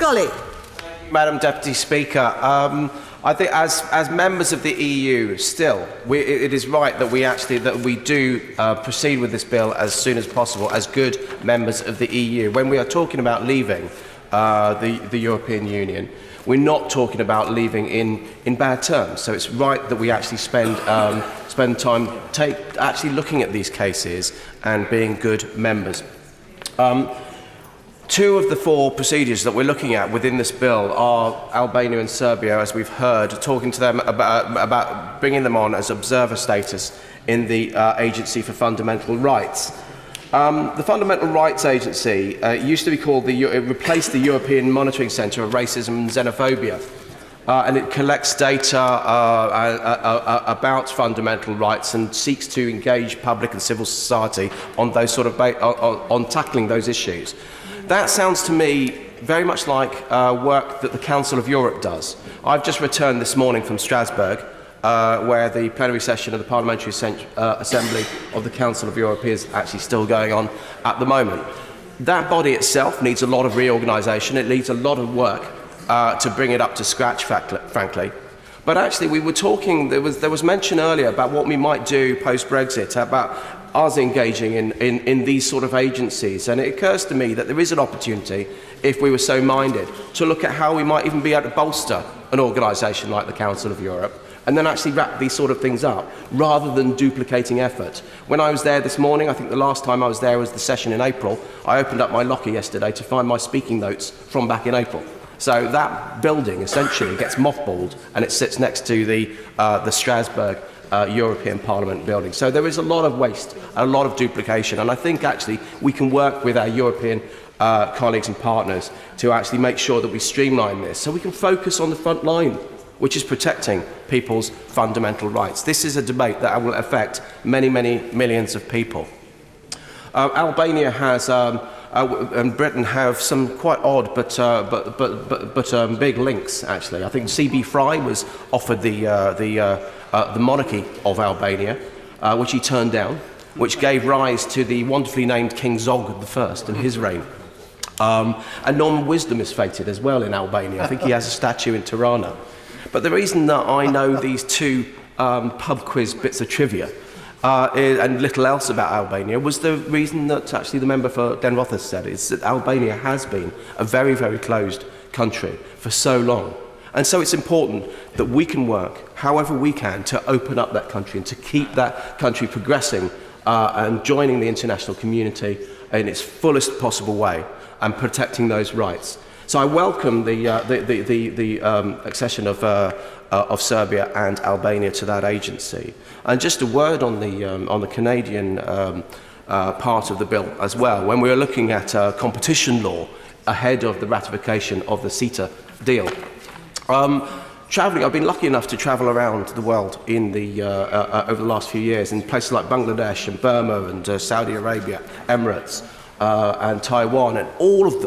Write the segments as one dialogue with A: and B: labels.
A: Scully.
B: Madam Deputy Speaker, I think as members of the EU, still, it is right that we do proceed with this bill as soon as possible as good members of the EU. When we are talking about leaving the European Union, we're not talking about leaving in bad terms. So it's right that we actually spend time actually looking at these cases and being good members. Two of the four procedures that we're looking at within this bill are Albania and Serbia, as we've heard, talking to them about bringing them on as observer status in the Agency for Fundamental Rights. The Fundamental Rights Agency used to be called it replaced the European Monitoring Centre of Racism and Xenophobia, and it collects data about fundamental rights and seeks to engage public and civil society on those on tackling those issues. That sounds to me very much like work that the Council of Europe does. I've just returned this morning from Strasbourg, where the plenary session of the Parliamentary Assembly of the Council of Europe is actually still going on at the moment. That body itself needs a lot of reorganisation. It needs a lot of work to bring it up to scratch, frankly. But actually, we were talking, there was mention earlier about what we might do post-Brexit, about us engaging in these sort of agencies. And it occurs to me that there is an opportunity, if we were so minded, to look at how we might even be able to bolster an organisation like the Council of Europe and then actually wrap these sort of things up, rather than duplicating effort. When I was there this morning, I think the last time I was there was the session in April, I opened up my locker yesterday to find my speaking notes from back in April. So that building essentially gets mothballed and it sits next to the Strasbourg European Parliament building. So there is a lot of waste, a lot of duplication, and I think actually we can work with our European colleagues and partners to actually make sure that we streamline this so we can focus on the front line, which is protecting people's fundamental rights. This is a debate that will affect many, many millions of people. Albania has and Britain have some quite odd but big links, actually. I think CB Fry was offered the monarchy of Albania, which he turned down, which gave rise to the wonderfully named King Zog I and his reign. And Norman Wisdom is fated as well in Albania. I think he has a statue in Tirana. But the reason that I know these two pub quiz bits of trivia and little else about Albania was the reason that actually the member for Den Rothers said, is that Albania has been a very, very closed country for so long. And so it's important that we can work however we can to open up that country and to keep that country progressing and joining the international community in its fullest possible way and protecting those rights. So I welcome the accession of Serbia and Albania to that agency. And just a word on the Canadian part of the bill as well. When we were looking at competition law ahead of the ratification of the CETA deal, I've been lucky enough to travel around the world in over the last few years in places like Bangladesh and Burma and Saudi Arabia, Emirates and Taiwan, and all of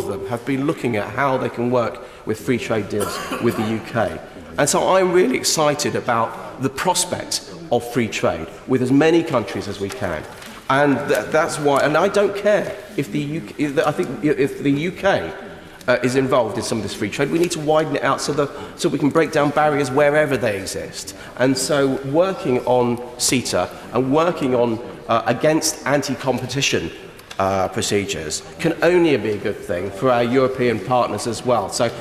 B: them have been looking at how they can work with free trade deals with the UK. And so I'm really excited about the prospect of free trade with as many countries as we can. And that's why, and I don't care if the UK, I think if the UK is involved in some of this free trade, we need to widen it out so we can break down barriers wherever they exist. And so working on CETA and working on against anti-competition procedures can only be a good thing for our European partners as well. So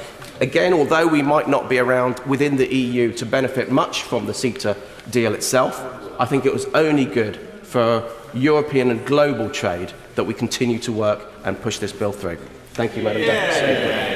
B: again, although we might not be around within the EU to benefit much from the CETA deal itself, I think it was only good for European and global trade that we continue to work and push this bill through. Thank you, Madam Deputy Speaker.